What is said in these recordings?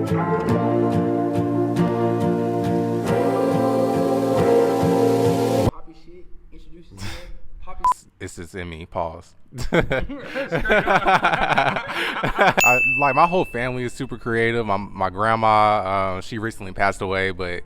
Poppy shit. Introduce yourself. Poppy. It's just in me. Pause. Like my whole family is super creative. My grandma, she recently passed away, but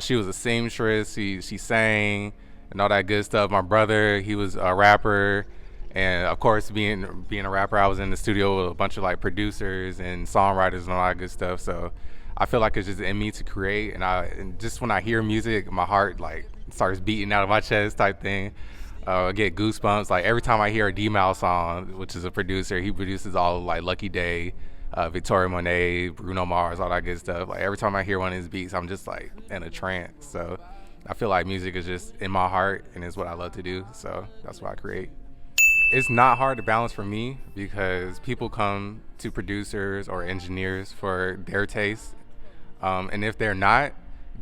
she was a seamstress. She sang and all that good stuff. My brother, he was a rapper, and of course, being a rapper, I was in the studio with a bunch of like producers and songwriters and all that good stuff. So I feel like it's just in me to create, and just when I hear music, my heart like starts beating out of my chest type thing. I get goosebumps like every time I hear a D-Mal song, which is a producer. He produces all of, like Lucky Day, Victoria Monet, Bruno Mars, all that good stuff. Like every time I hear one of his beats, I'm just like in a trance. So I feel like music is just in my heart and it's what I love to do. So that's why I create. It's not hard to balance for me because people come to producers or engineers for their taste, and if they're not,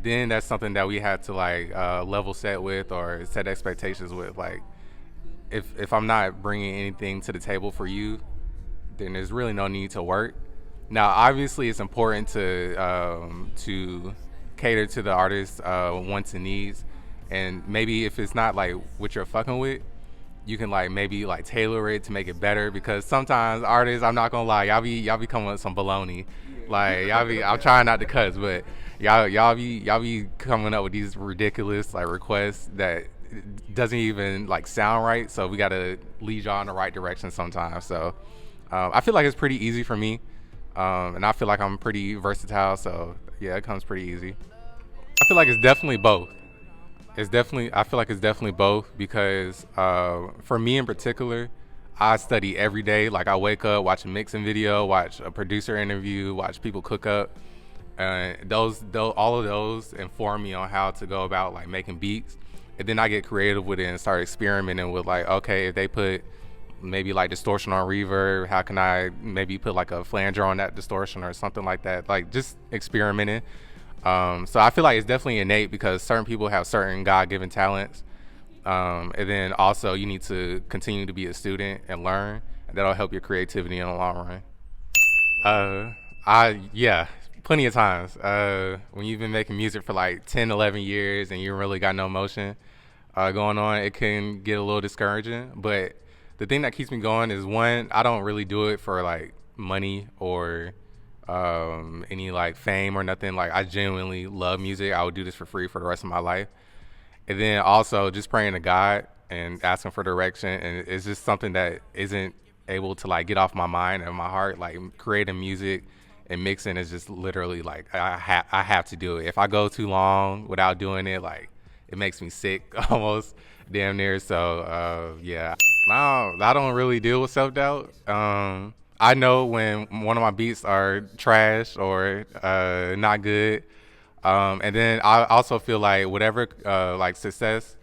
then that's something that we have to like level set with or set expectations with. Like if I'm not bringing anything to the table for you, then there's really no need to work. Now, obviously, it's important to cater to the artist's wants and needs, and maybe if it's not like what you're fucking with, you can like maybe like tailor it to make it better. Because sometimes artists, I'm not gonna lie, y'all be coming with some baloney. Like I'm trying not to cuss, but y'all be coming up with these ridiculous like requests that doesn't even like sound right. So we gotta lead y'all in the right direction sometimes. So I feel like it's pretty easy for me, and I feel like I'm pretty versatile. So yeah, it comes pretty easy. I feel like it's definitely both. I feel like it's definitely both because for me in particular, I study every day. Like I wake up, watch a mixing video, watch a producer interview, watch people cook up. All of those inform me on how to go about like making beats. And then I get creative with it and start experimenting with like, okay, if they put maybe like distortion on reverb, how can I maybe put like a flanger on that distortion or something like that? Like just experimenting. So I feel like it's definitely innate because certain people have certain God-given talents. And then also you need to continue to be a student and learn, and that'll help your creativity in the long run. Yeah, plenty of times. When you've been making music for like 10, 11 years and you really got no motion going on, it can get a little discouraging. But the thing that keeps me going is, one, I don't really do it for like money or any like fame or nothing. Like I genuinely love music. I would do this for free for the rest of my life. And then also just praying to God and asking for direction. And it's just something that isn't able to like get off my mind and my heart. Like creating music and mixing is just literally like I have to do it. If I go too long without doing it, like it makes me sick almost damn near. So yeah, I don't really deal with self-doubt. I know when one of my beats are trash or not good. And then I also feel like whatever like success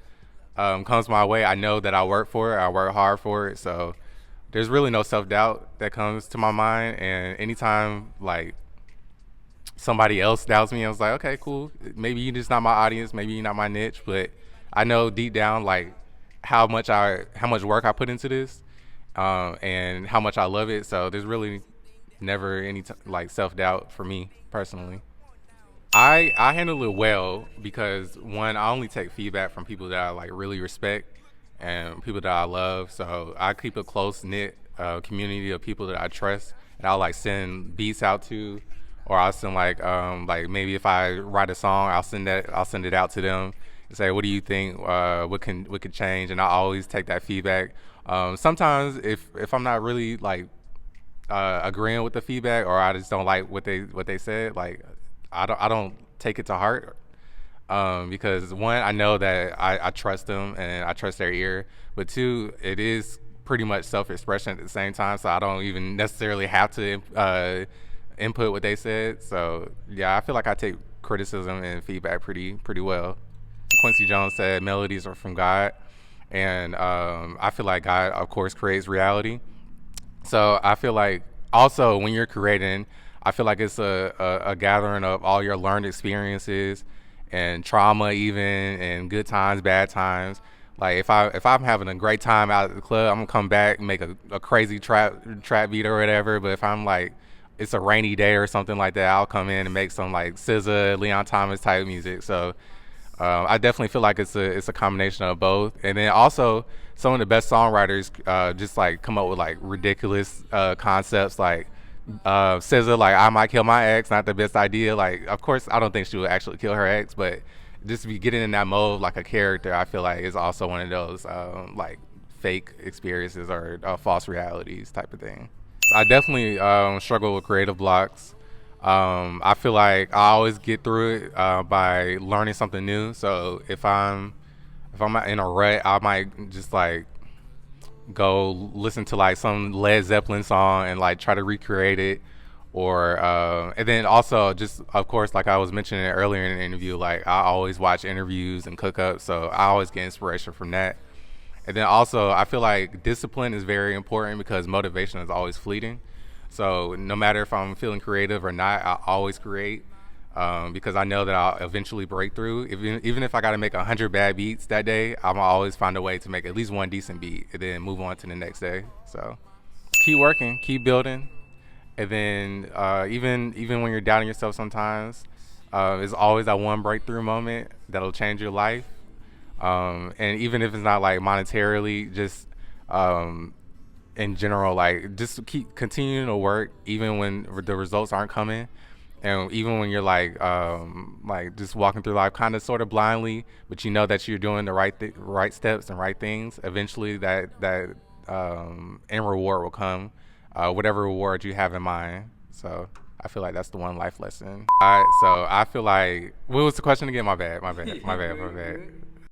comes my way, I know that I work for it. I work hard for it. So there's really no self-doubt that comes to my mind. And anytime like somebody else doubts me, I was like, okay, cool. Maybe you're just not my audience. Maybe you're not my niche. But I know deep down like how much work I put into this, and how much I love it. So there's really never any like self-doubt for me personally. I handle it well because, one, I only take feedback from people that I like really respect and people that I love. So I keep a close knit community of people that I trust, and I'll like send beats out to, or I'll send like maybe if I write a song, I'll send it out to them and say, what do you think? What could change? And I always take that feedback. Sometimes if I'm not really like agreeing with the feedback, or I just don't like what they said, like I don't take it to heart, because one, I know that I trust them and I trust their ear, but two, it is pretty much self-expression at the same time, so I don't even necessarily have to input what they said. So yeah, I feel like I take criticism and feedback pretty well. Quincy Jones said melodies are from God, and I feel like God, of course, creates reality. So I feel like also when you're creating, I feel like it's a gathering of all your learned experiences and trauma, even, and good times, bad times. Like if I'm having a great time out at the club, I'm gonna come back and make a crazy trap beat or whatever. But if I'm like it's a rainy day or something like that, I'll come in and make some like SZA, Leon Thomas type music. So I definitely feel like it's a combination of both. And then also some of the best songwriters just like come up with like ridiculous concepts like SZA, like I might kill my ex, not the best idea. Like of course I don't think she would actually kill her ex, but just be getting in that mode like a character, I feel like is also one of those like fake experiences or false realities type of thing. I definitely struggle with creative blocks. I feel like I always get through it by learning something new. So if I'm in a rut, I might just like go listen to like some Led Zeppelin song and like try to recreate it, or and then also just of course like I was mentioning earlier in the interview, like I always watch interviews and cook up, so I always get inspiration from that. And then also, I feel like discipline is very important because motivation is always fleeting. So no matter if I'm feeling creative or not, I always create because I know that I'll eventually break through. Even if I got to make 100 bad beats that day, I'm always find a way to make at least one decent beat and then move on to the next day. So keep working, keep building, and then even when you're doubting yourself sometimes, there's always that one breakthrough moment that'll change your life. And even if it's not like monetarily, just um, in general, like just keep continuing to work even when the results aren't coming, and even when you're like just walking through life kind of sort of blindly, but you know that you're doing the right steps and right things. Eventually, that end reward will come, whatever reward you have in mind. So I feel like that's the one life lesson. All right, so I feel like what was the question again? My bad. Good, good.